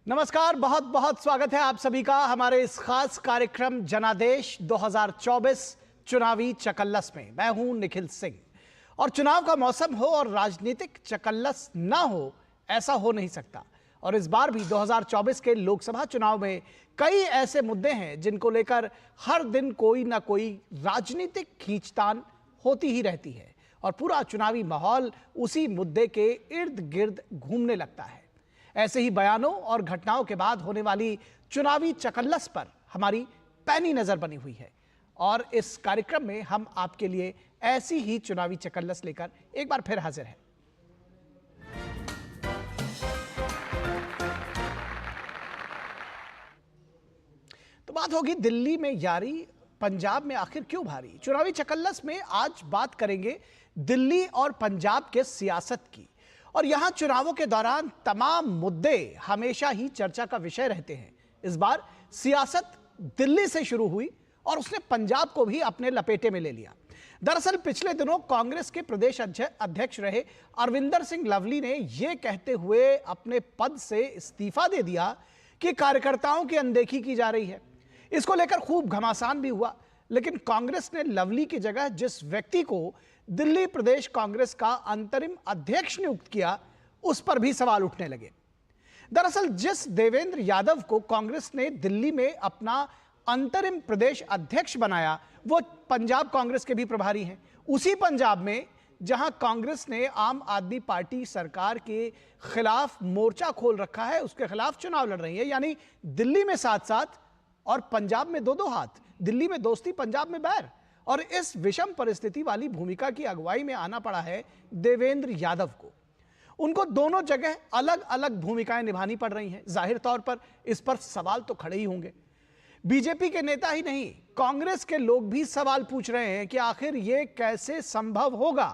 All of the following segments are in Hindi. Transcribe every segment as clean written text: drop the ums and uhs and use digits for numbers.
नमस्कार, बहुत बहुत स्वागत है आप सभी का हमारे इस खास कार्यक्रम जनादेश 2024 चुनावी चकल्लस में। मैं हूं निखिल सिंह और चुनाव का मौसम हो और राजनीतिक चकल्लस ना हो, ऐसा हो नहीं सकता। और इस बार भी 2024 के लोकसभा चुनाव में कई ऐसे मुद्दे हैं जिनको लेकर हर दिन कोई ना कोई राजनीतिक खींचतान होती ही रहती है और पूरा चुनावी माहौल उसी मुद्दे के इर्द गिर्द घूमने लगता है। ऐसे ही बयानों और घटनाओं के बाद होने वाली चुनावी चकल्लस पर हमारी पैनी नजर बनी हुई है और इस कार्यक्रम में हम आपके लिए ऐसी ही चुनावी चकल्लस लेकर एक बार फिर हाजिर हैं। तो बात होगी दिल्ली में यारी, पंजाब में आखिर क्यों भारी। चुनावी चकल्लस में आज बात करेंगे दिल्ली और पंजाब के सियासत की। और यहां चुनावों के दौरान तमाम मुद्दे हमेशा ही चर्चा का विषय रहते हैं। इस बार सियासत दिल्ली से शुरू हुई और उसने पंजाब को भी अपने लपेटे में ले लिया। दरअसल पिछले दिनों कांग्रेस के प्रदेश अध्यक्ष रहे अरविंदर सिंह लवली ने यह कहते हुए अपने पद से इस्तीफा दे दिया कि कार्यकर्ताओं की अनदेखी की जा रही है। इसको लेकर खूब घमासान भी हुआ, लेकिन कांग्रेस ने लवली की जगह जिस व्यक्ति को दिल्ली प्रदेश कांग्रेस का अंतरिम अध्यक्ष नियुक्त किया, उस पर भी सवाल उठने लगे। दरअसल जिस देवेंद्र यादव को कांग्रेस ने दिल्ली में अपना अंतरिम प्रदेश अध्यक्ष बनाया, वो पंजाब कांग्रेस के भी प्रभारी हैं। उसी पंजाब में जहां कांग्रेस ने आम आदमी पार्टी सरकार के खिलाफ मोर्चा खोल रखा है, उसके खिलाफ चुनाव लड़ रही है। यानी दिल्ली में साथ साथ और पंजाब में दो हाथ, दिल्ली में दोस्ती, पंजाब में बैर। और इस विषम परिस्थिति वाली भूमिका की अगुवाई में आना पड़ा है देवेंद्र यादव को। उनको दोनों जगह अलग अलग भूमिकाएं निभानी पड़ रही हैं। जाहिर तौर पर इस पर सवाल तो खड़े ही होंगे। बीजेपी के नेता ही नहीं, कांग्रेस के लोग भी सवाल पूछ रहे हैं कि आखिर यह कैसे संभव होगा।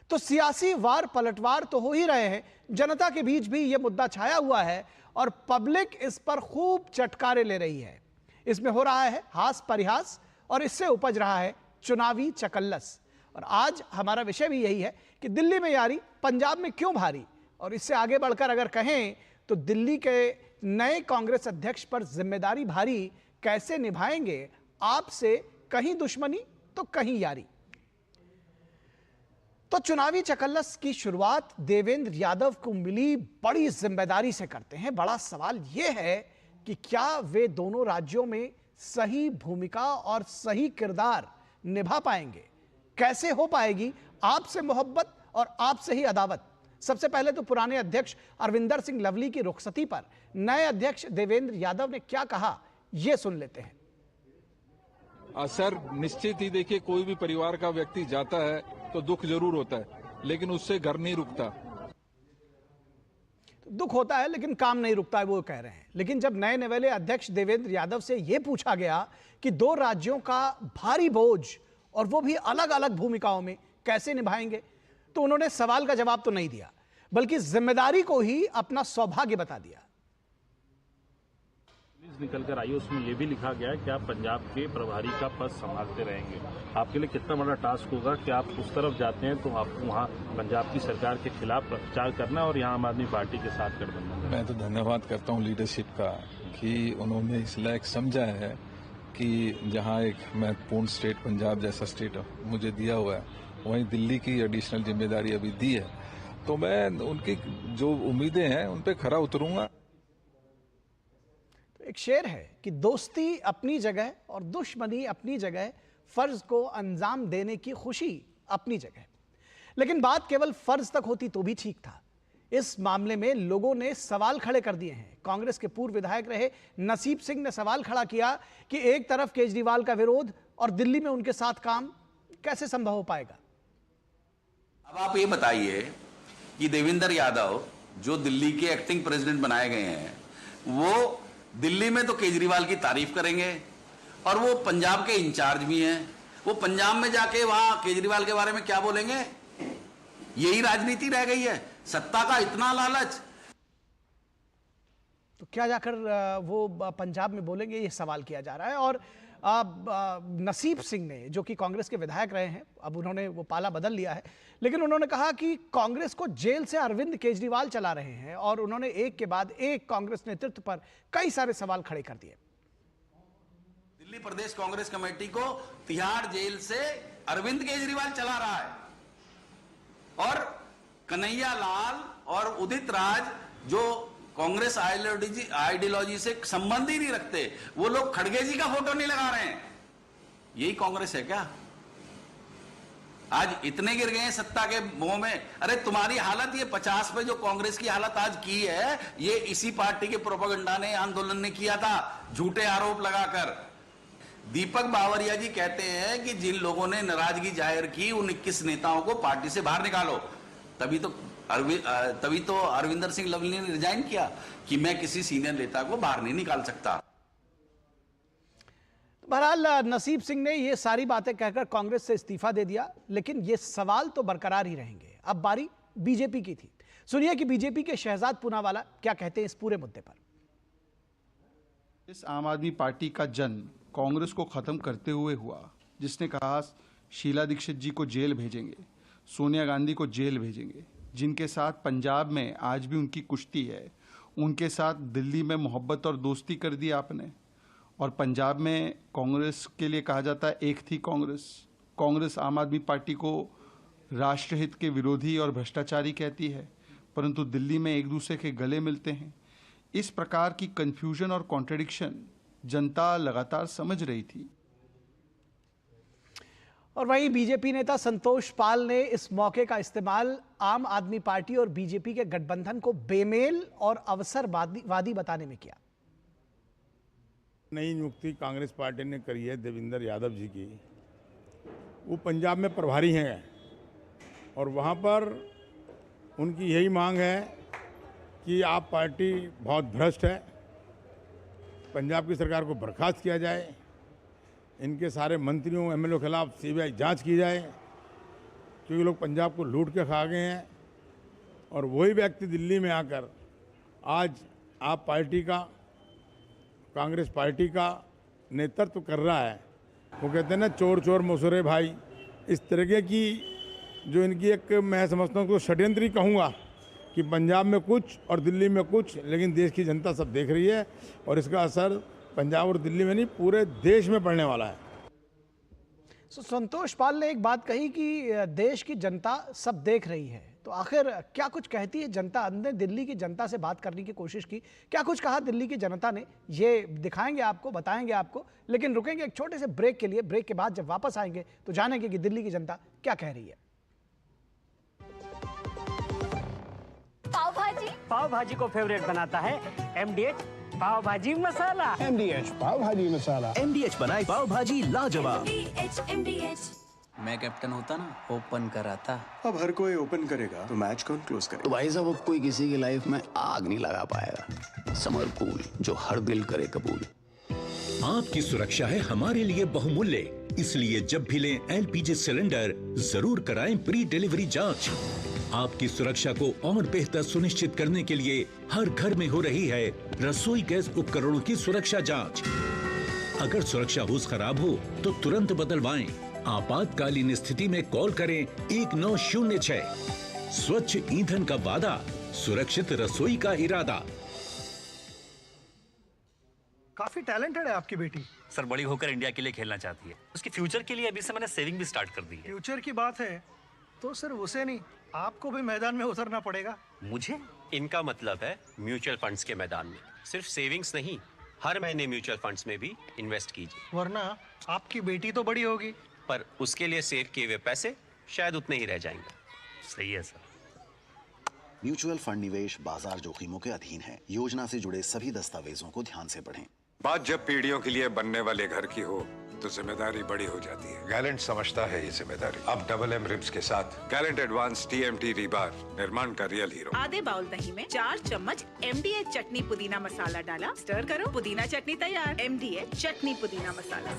तो सियासी वार पलटवार तो हो ही रहे हैं, जनता के बीच भी यह मुद्दा छाया हुआ है और पब्लिक इस पर खूब चटकारे ले रही है। इसमें हो रहा है हास परिहास और इससे उपज रहा है चुनावी चकल्लस। और आज हमारा विषय भी यही है कि दिल्ली में यारी, पंजाब में क्यों भारी। और इससे आगे बढ़कर अगर कहें तो दिल्ली के नए कांग्रेस अध्यक्ष पर जिम्मेदारी भारी कैसे निभाएंगे। आपसे कहीं दुश्मनी तो कहीं यारी। तो चुनावी चकल्लस की शुरुआत देवेंद्र यादव को मिली बड़ी जिम्मेदारी से करते हैं। बड़ा सवाल यह है कि क्या वे दोनों राज्यों में सही भूमिका और सही किरदार निभा पाएंगे। कैसे हो पाएगी आपसे मोहब्बत और आपसे ही अदावत। सबसे पहले तो पुराने अध्यक्ष अरविंदर सिंह लवली की रुखसती पर नए अध्यक्ष देवेंद्र यादव ने क्या कहा, यह सुन लेते हैं। असर निश्चित ही, देखिए कोई भी परिवार का व्यक्ति जाता है तो दुख जरूर होता है, लेकिन उससे घर नहीं रुकता। दुख होता है लेकिन काम नहीं रुकता है, वो कह रहे हैं। लेकिन जब नए नवेले अध्यक्ष देवेंद्र यादव से यह पूछा गया कि दो राज्यों का भारी बोझ और वो भी अलग अलग भूमिकाओं में कैसे निभाएंगे, तो उन्होंने सवाल का जवाब तो नहीं दिया, बल्कि जिम्मेदारी को ही अपना सौभाग्य बता दिया। निकल कर आई, उसमें यह भी लिखा गया है कि आप पंजाब के प्रभारी का पद संभालते रहेंगे। आपके लिए कितना बड़ा टास्क होगा कि आप उस तरफ जाते हैं तो आपको वहाँ पंजाब की सरकार के खिलाफ प्रचार करना और यहाँ आम आदमी पार्टी के साथ गठबंधन। मैं तो धन्यवाद करता हूँ लीडरशिप का कि उन्होंने इस लायक समझा है कि जहाँ एक महत्वपूर्ण स्टेट पंजाब जैसा स्टेट मुझे दिया हुआ है, वहीं दिल्ली की एडिशनल जिम्मेदारी अभी दी है, तो मैं उनकी जो उम्मीदें हैं उन पर खरा उतरूंगा। एक शेर है कि दोस्ती अपनी जगह और दुश्मनी अपनी जगह, फर्ज को अंजाम देने की खुशी अपनी जगह। लेकिन बात केवल फर्ज तक होती तो भी ठीक था। इस मामले में लोगों ने सवाल खड़े कर दिए हैं। कांग्रेस के पूर्व विधायक रहे नसीब सिंह ने सवाल खड़ा किया कि एक तरफ केजरीवाल का विरोध और दिल्ली में उनके साथ काम कैसे संभव हो पाएगा। अब आप ये बताइए कि देवेंद्र यादव जो दिल्ली के एक्टिंग प्रेसिडेंट बनाए गए हैं, वो दिल्ली में तो केजरीवाल की तारीफ करेंगे और वो पंजाब के इंचार्ज भी हैं, वो पंजाब में जाके वहां केजरीवाल के बारे में क्या बोलेंगे। यही राजनीति रह गई है, सत्ता का इतना लालच। तो क्या जाकर वो पंजाब में बोलेंगे, ये सवाल किया जा रहा है। और नसीब सिंह ने, जो कि कांग्रेस के विधायक रहे हैं, अब उन्होंने वो पाला बदल लिया है, लेकिन उन्होंने कहा कि कांग्रेस को जेल से अरविंद केजरीवाल चला रहे हैं और उन्होंने एक के बाद एक कांग्रेस नेतृत्व पर कई सारे सवाल खड़े कर दिए। दिल्ली प्रदेश कांग्रेस कमेटी को तिहाड़ जेल से अरविंद केजरीवाल चला रहा है और कन्हैया लाल और उदित राज, जो कांग्रेस आइडियोलॉजी से संबंध ही नहीं रखते, वो लोग खड़गे जी का फोटो नहीं लगा रहे हैं। यही कांग्रेस है क्या? आज इतने गिर गए हैं सत्ता के मोह में। अरे तुम्हारी हालत ये 50 पे जो कांग्रेस की हालत आज की है, ये इसी पार्टी के प्रोपेगेंडा ने, आंदोलन ने किया था, झूठे आरोप लगाकर। दीपक बावरिया जी कहते हैं कि जिन लोगों ने नाराजगी जाहिर की उन 21 नेताओं को पार्टी से बाहर निकालो। तभी तो अरविंदर सिंह लवली ने रिजाइन किया कि मैं किसी सीनियर नेता को बाहर नहीं निकाल सकता। बहरहाल नसीब सिंह ने ये सारी बातें कहकर कांग्रेस से इस्तीफा दे दिया, लेकिन ये सवाल तो बरकरार ही रहेंगे। अब बारी बीजेपी की थी। सुनिए कि बीजेपी के शहजाद पूनावाला क्या कहते हैं इस पूरे मुद्दे पर। इस आम आदमी पार्टी का जन्म कांग्रेस को खत्म करते हुए हुआ, जिसने कहा शीला दीक्षित जी को जेल भेजेंगे, सोनिया गांधी को जेल भेजेंगे, जिनके साथ पंजाब में आज भी उनकी कुश्ती है, उनके साथ दिल्ली में मोहब्बत और दोस्ती कर दी आपने। और पंजाब में कांग्रेस के लिए कहा जाता है एक थी कांग्रेस आम आदमी पार्टी को राष्ट्रहित के विरोधी और भ्रष्टाचारी कहती है, परंतु दिल्ली में एक दूसरे के गले मिलते हैं। इस प्रकार की कंफ्यूजन और कॉन्ट्रडिक्शन जनता लगातार समझ रही थी। और वहीं बीजेपी नेता संतोष पाल ने इस मौके का इस्तेमाल आम आदमी पार्टी और बीजेपी के गठबंधन को बेमेल और अवसरवादी बताने में किया। नई नियुक्ति कांग्रेस पार्टी ने करी है देवेंद्र यादव जी की, वो पंजाब में प्रभारी हैं और वहाँ पर उनकी यही मांग है कि आप पार्टी बहुत भ्रष्ट है, पंजाब की सरकार को बर्खास्त किया जाए, इनके सारे मंत्रियों एमएलए के खिलाफ सीबीआई जांच की जाए, क्योंकि लोग पंजाब को लूट के खा गए हैं। और वही व्यक्ति दिल्ली में आकर आज आप पार्टी का, कांग्रेस पार्टी का नेतृत्व कर रहा है। वो कहते हैं ना, चोर चोर मसूरे भाई, इस तरीके की जो इनकी एक, मैं समझता हूँ षड्यंत्र ही कहूँगा कि पंजाब में कुछ और दिल्ली में कुछ, लेकिन देश की जनता सब देख रही है और इसका असर पंजाब और दिल्ली में नहीं पूरे देश में पड़ने वाला है। संतोष पाल ने एक बात कही कि देश की जनता सब देख रही है, तो आखिर क्या कुछ कहती है जनता? हमने दिल्ली की जनता से बात करने की कोशिश की, क्या कुछ कहा दिल्ली की जनता ने, ये दिखाएंगे आपको, बताएंगे आपको, लेकिन रुकेंगे एक छोटे से ब्रेक के लिए। ब्रेक के बाद जब वापस आएंगे तो जानेंगे कि दिल्ली की जनता क्या कह रही है। पाव भाजी को फेवरेट बनाता है MDH पाव भाजी मसाला। MDH पाव भाजी मसाला। MDH बनाए पाव भाजी लाजवाब। MDH। मैं कैप्टन होता ना, ओपन कराता। अब हर कोई ओपन करेगा तो मैच कौन क्लोज करेगा? तो भाई साहब, अब कोई किसी की लाइफ में आग नहीं लगा पाएगा। समर कूल, जो हर दिल करे कबूल। आपकी सुरक्षा है हमारे लिए बहुमूल्य, इसलिए जब भी लें LPG सिलेंडर जरूर कराएं प्री डिलीवरी जांच। आपकी सुरक्षा को और बेहतर सुनिश्चित करने के लिए हर घर में हो रही है रसोई गैस उपकरणों की सुरक्षा जांच। अगर सुरक्षा होज खराब हो तो तुरंत बदलवाएं। आपातकालीन स्थिति में कॉल करें 1906। स्वच्छ ईंधन का वादा, सुरक्षित रसोई का इरादा। काफी टैलेंटेड है आपकी बेटी। सर, बड़ी होकर इंडिया के लिए खेलना चाहती है। उसके फ्यूचर के लिए अभी से मैंने सेविंग भी स्टार्ट कर दी है। फ्यूचर की बात है तो सिर्फ उसे नहीं, आपको भी मैदान में उतरना पड़ेगा। मुझे? इनका मतलब है म्यूचुअल फंड्स के मैदान में। सिर्फ सेविंग्स नहीं, हर महीने म्यूचुअल फंड्स में भी इन्वेस्ट कीजिए। वरना आपकी बेटी तो बड़ी होगी, पर उसके लिए सेव किए हुए पैसे शायद उतने ही रह जाएंगे। सही है सर। म्यूचुअल फंड निवेश बाजार जोखिमों के अधीन है। योजना से जुड़े सभी दस्तावेजों को ध्यान से पढ़ें। बात जब पीढ़ियों के लिए बनने वाले घर की हो तो जिम्मेदारी बड़ी हो जाती है। गैलेंट समझता है ये जिम्मेदारी। अब डबल M रिब्स के साथ गैलेंट एडवांस TMT रीबार, निर्माण का रियल हीरो। आधे बाउल दही में 4 चम्मच MDH चटनी पुदीना मसाला डाला, स्टर करो, पुदीना चटनी तैयार। MDH चटनी पुदीना मसाला।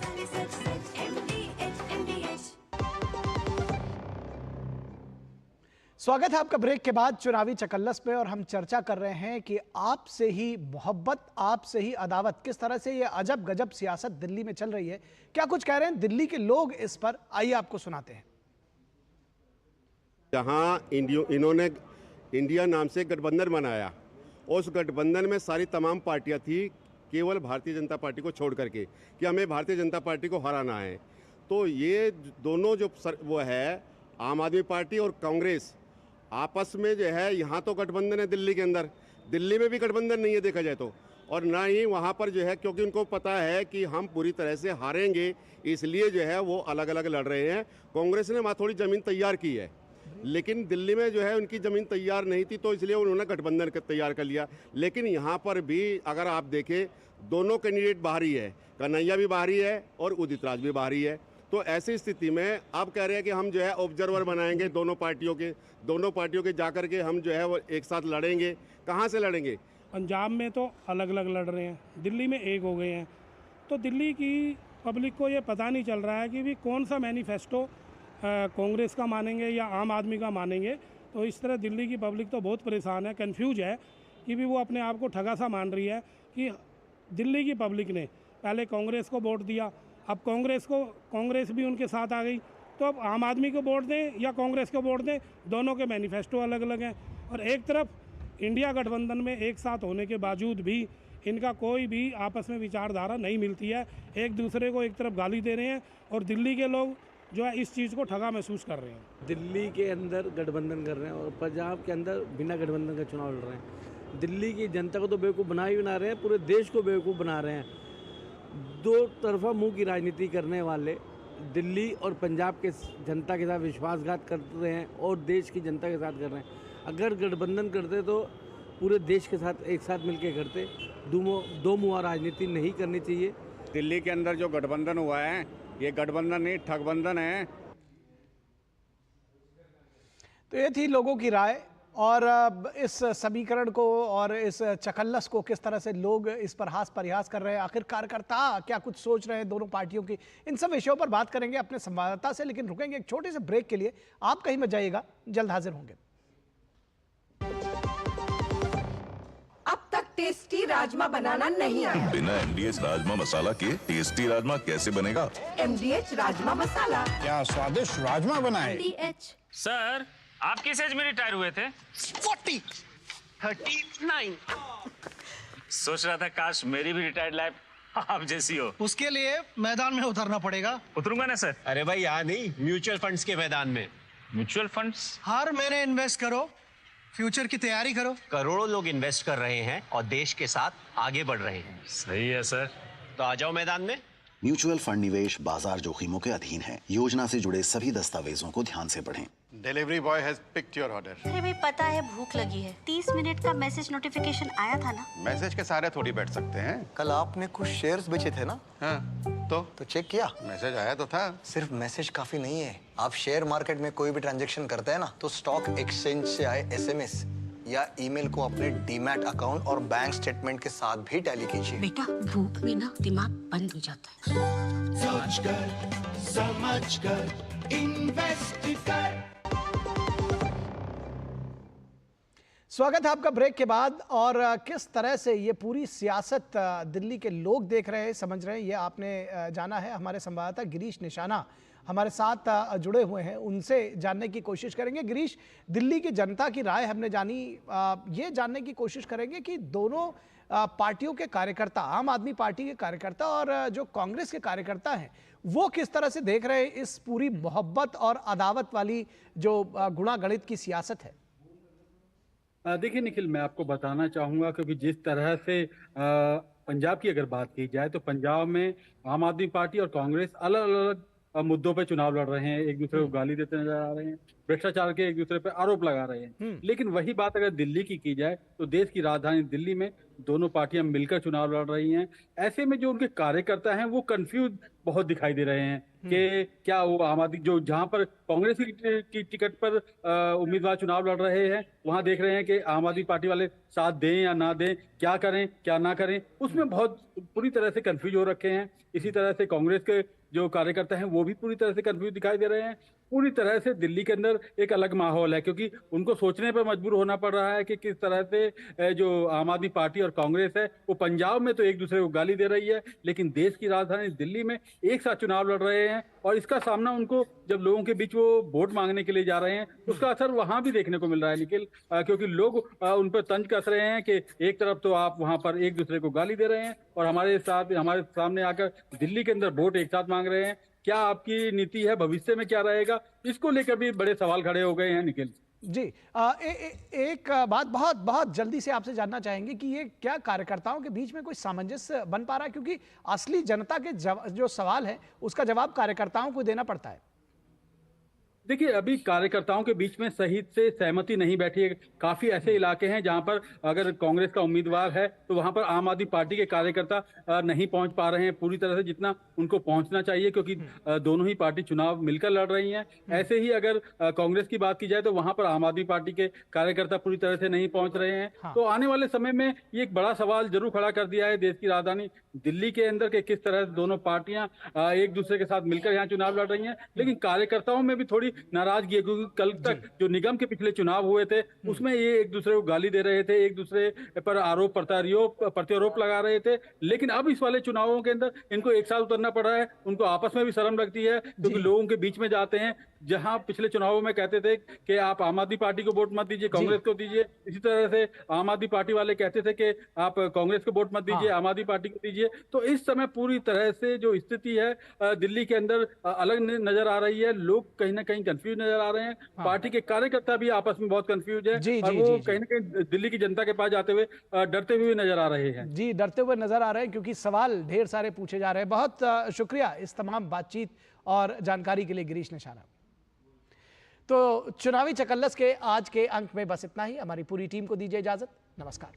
स्वागत है आपका ब्रेक के बाद चुनावी चकल्लस में, और हम चर्चा कर रहे हैं कि आपसे ही मोहब्बत, आपसे ही अदावत, किस तरह से ये अजब गजब सियासत दिल्ली में चल रही है। क्या कुछ कह रहे हैं दिल्ली के लोग इस पर, आइए आपको सुनाते हैं। जहां इन्होंने इंडिया नाम से गठबंधन बनाया, उस गठबंधन में सारी तमाम पार्टियां थी, केवल भारतीय जनता पार्टी को छोड़ करके, कि हमें भारतीय जनता पार्टी को हराना है। तो ये दोनों जो वो है, आम आदमी पार्टी और कांग्रेस, आपस में जो है, यहाँ तो गठबंधन है दिल्ली के अंदर, दिल्ली में भी गठबंधन नहीं है देखा जाए तो, और ना ही वहाँ पर जो है, क्योंकि उनको पता है कि हम पूरी तरह से हारेंगे, इसलिए जो है वो अलग अलग लड़ रहे हैं। कांग्रेस ने वहाँ थोड़ी ज़मीन तैयार की है, लेकिन दिल्ली में जो है उनकी ज़मीन तैयार नहीं थी, तो इसलिए उन्होंने गठबंधन तैयार कर लिया। लेकिन यहाँ पर भी अगर आप देखें, दोनों कैंडिडेट बाहरी है, कन्हैया भी बाहरी है और उदित राज भी बाहरी है। तो ऐसी स्थिति में अब कह रहे हैं कि हम जो है ऑब्जर्वर बनाएंगे दोनों पार्टियों के जाकर के हम जो है वो एक साथ लड़ेंगे। कहाँ से लड़ेंगे? पंजाब में तो अलग अलग लड़ रहे हैं, दिल्ली में एक हो गए हैं। तो दिल्ली की पब्लिक को ये पता नहीं चल रहा है कि भी कौन सा मैनिफेस्टो कांग्रेस का मानेंगे या आम आदमी का मानेंगे। तो इस तरह दिल्ली की पब्लिक तो बहुत परेशान है, कन्फ्यूज है कि भी वो अपने आप को ठगा सा मान रही है कि दिल्ली की पब्लिक ने पहले कांग्रेस को वोट दिया, अब कांग्रेस भी उनके साथ आ गई, तो अब आम आदमी को वोट दें या कांग्रेस को वोट दें, दोनों के मैनिफेस्टो अलग अलग हैं। और एक तरफ इंडिया गठबंधन में एक साथ होने के बावजूद भी इनका कोई भी आपस में विचारधारा नहीं मिलती है, एक दूसरे को एक तरफ गाली दे रहे हैं, और दिल्ली के लोग जो है इस चीज़ को ठगा महसूस कर रहे हैं। दिल्ली के अंदर गठबंधन कर रहे हैं और पंजाब के अंदर बिना गठबंधन का चुनाव लड़ रहे हैं। दिल्ली की जनता को तो बेवकूफ़ बना ही बना रहे हैं, पूरे देश को बेवकूफ़ बना रहे हैं। दो तरफा मुंह की राजनीति करने वाले दिल्ली और पंजाब के जनता के साथ विश्वासघात कर रहे हैं और देश की जनता के साथ कर रहे हैं। अगर गठबंधन करते तो पूरे देश के साथ एक साथ मिलकर करते। दो मुहा राजनीति नहीं करनी चाहिए। दिल्ली के अंदर जो गठबंधन हुआ है, ये गठबंधन नहीं ठगबंधन है। तो ये थी लोगों की राय, और इस समीकरण को और इस चकल्लस को किस तरह से लोग इस पर हास परिहास कर रहे हैं, आखिर कार्यकर्ता क्या कुछ सोच रहे हैं दोनों पार्टियों की, इन सब विषयों पर बात करेंगे अपने संवाददाता से। लेकिन रुकेंगे एक छोटे से ब्रेक के लिए, आप कहीं मत जाइएगा, जल्द हाजिर होंगे। अब तक टेस्टी राजमा बनाना नहीं आया। बिना MDH राजमा मसाला के टेस्टी राजमा कैसे बनेगा? MDH राजमा मसाला। क्या स्वादिष्ट राजमा बनाए। MDH। सर, आप किस एज में रिटायर हुए थे? 39। सोच रहा था काश मेरी भी रिटायर्ड लाइफ आप जैसी हो। उसके लिए मैदान में उतरना पड़ेगा। उतरूंगा ना सर। अरे भाई यहाँ नहीं, म्यूचुअल फंड्स के मैदान में। Mutual funds? हर महीने इन्वेस्ट करो, फ्यूचर की तैयारी करो। करोड़ों लोग इन्वेस्ट कर रहे हैं और देश के साथ आगे बढ़ रहे हैं। सही है सर। तो आ जाओ मैदान में। म्यूचुअल फंड निवेश बाजार जोखिमों के अधीन है। योजना से जुड़े सभी दस्तावेजों को ध्यान से पढ़ें। Delivery boy has picked your order. अरे भाई पता है भूख लगी है, 30 मिनट का मैसेज नोटिफिकेशन आया था ना। मैसेज के सारे थोड़ी बैठ सकते हैं। कल आपने कुछ शेयर्स बेचे थे ना? हाँ, तो चेक किया? मैसेज आया तो था। सिर्फ मैसेज काफी नहीं है। आप शेयर मार्केट में कोई भी ट्रांजैक्शन करते हैं ना, तो स्टॉक एक्सचेंज से आए SMS या ईमेल को अपने डीमैट अकाउंट और बैंक स्टेटमेंट के साथ भी टैली कीजिए। बेटा भूख में ना दिमाग बंद हो जाता है। समझ कर इन्वेस्ट कर। स्वागत है आपका ब्रेक के बाद, और किस तरह से ये पूरी सियासत दिल्ली के लोग देख रहे हैं, समझ रहे हैं, ये आपने जाना है। हमारे संवाददाता गिरीश निशाना हमारे साथ जुड़े हुए हैं, उनसे जानने की कोशिश करेंगे। गिरीश, दिल्ली की जनता की राय हमने जानी, ये जानने की कोशिश करेंगे कि दोनों पार्टियों के कार्यकर्ता, आम आदमी पार्टी के कार्यकर्ता और जो कांग्रेस के कार्यकर्ता हैं, वो किस तरह से देख रहे हैं इस पूरी मोहब्बत और अदावत वाली जो गुणागणित की सियासत है। देखिए निखिल, मैं आपको बताना चाहूँगा, क्योंकि जिस तरह से पंजाब की अगर बात की जाए तो पंजाब में आम आदमी पार्टी और कांग्रेस अलग अलग मुद्दों पे चुनाव लड़ रहे हैं, एक दूसरे को गाली देते नजर आ रहे हैं, भ्रष्टाचार के एक दूसरे पे आरोप लगा रहे हैं। लेकिन वही बात अगर दिल्ली की जाए तो देश की राजधानी दिल्ली में दोनों पार्टियां मिलकर चुनाव लड़ रही हैं। ऐसे में जो उनके कार्यकर्ता हैं वो कंफ्यूज बहुत दिखाई दे रहे हैं कि क्या वो आम आदमी जो जहां पर कांग्रेस की टिकट पर उम्मीदवार चुनाव लड़ रहे हैं, वहां देख रहे हैं कि आम आदमी पार्टी वाले साथ दें या ना दें, क्या करें क्या ना करें, उसमें बहुत पूरी तरह से कंफ्यूज हो रखे हैं। इसी तरह से कांग्रेस के जो कार्यकर्ता हैं वो भी पूरी तरह से कंफ्यूज दिखाई दे रहे हैं। पूरी तरह से दिल्ली के अंदर एक अलग माहौल है, क्योंकि उनको सोचने पर मजबूर होना पड़ रहा है कि किस तरह से जो आम आदमी पार्टी और कांग्रेस है वो पंजाब में तो एक दूसरे को गाली दे रही है, लेकिन देश की राजधानी दिल्ली में एक साथ चुनाव लड़ रहे हैं, और इसका सामना उनको जब लोगों के बीच वो वोट मांगने के लिए जा रहे हैं उसका असर वहां भी देखने को मिल रहा है निखिल, क्योंकि लोग उन पर तंज कस रहे हैं कि एक तरफ तो आप वहां पर एक दूसरे को गाली दे रहे हैं और हमारे सामने आकर दिल्ली के अंदर वोट एक साथ मांग रहे हैं। क्या आपकी नीति है, भविष्य में क्या रहेगा, इसको लेकर भी बड़े सवाल खड़े हो गए हैं निखिल जी। एक बात बहुत बहुत जल्दी से आपसे जानना चाहेंगे कि ये क्या कार्यकर्ताओं के बीच में कोई सामंजस्य बन पा रहा है, क्योंकि असली जनता के जो सवाल है उसका जवाब कार्यकर्ताओं को देना पड़ता है। देखिए, अभी कार्यकर्ताओं के बीच में सही से सहमति नहीं बैठी है। काफी ऐसे इलाके हैं जहां पर अगर कांग्रेस का उम्मीदवार है तो वहां पर आम आदमी पार्टी के कार्यकर्ता नहीं पहुंच पा रहे हैं पूरी तरह से जितना उनको पहुंचना चाहिए, क्योंकि दोनों ही पार्टी चुनाव मिलकर लड़ रही हैं। ऐसे ही अगर कांग्रेस की बात की जाए तो वहां पर आम आदमी पार्टी के कार्यकर्ता पूरी तरह से नहीं पहुंच रहे हैं। तो आने वाले समय में ये एक बड़ा सवाल जरूर खड़ा कर दिया है देश की राजधानी दिल्ली के अंदर के किस तरह दोनों पार्टियां एक दूसरे के साथ मिलकर यहाँ चुनाव लड़ रही हैं। लेकिन कार्यकर्ताओं में भी थोड़ी नाराजगी है, क्योंकि कल तक जो निगम के पिछले चुनाव हुए थे उसमें ये एक दूसरे को गाली दे रहे थे, एक दूसरे पर आरोप प्रत्यारोप लगा रहे थे, लेकिन अब इस वाले चुनावों के अंदर इनको एक साथ उतरना पड़ा है। उनको आपस में भी शर्म लगती है, क्योंकि लोगों के बीच में जाते हैं। जहां पिछले चुनावों में कहते थे कि आप आम आदमी पार्टी को वोट मत दीजिए, कांग्रेस को दीजिए, इसी तरह से आम आदमी पार्टी वाले कहते थे कि आप कांग्रेस को वोट मत दीजिए, आम आदमी पार्टी को दीजिए। तो इस समय पूरी तरह से जो स्थिति है दिल्ली के अंदर अलग नजर आ रही है। लोग कहीं ना कहीं कंफ्यूज नजर आ रहे हैं। पार्टी के कार्यकर्ता भी आपस में बहुत कंफ्यूज है और वो कहीं ना कहीं दिल्ली की जनता के पास जाते हुए डरते हुए नजर आ रहे हैं। जी, डरते हुए नजर आ रहे हैं, क्योंकि सवाल ढेर सारे पूछे जा रहे हैं। बहुत शुक्रिया इस तमाम बातचीत और जानकारी के लिए गिरीश निशाना। तो चुनावी चकल्लस के आज के अंक में बस इतना ही। हमारी पूरी टीम को दीजिए इजाजत। नमस्कार।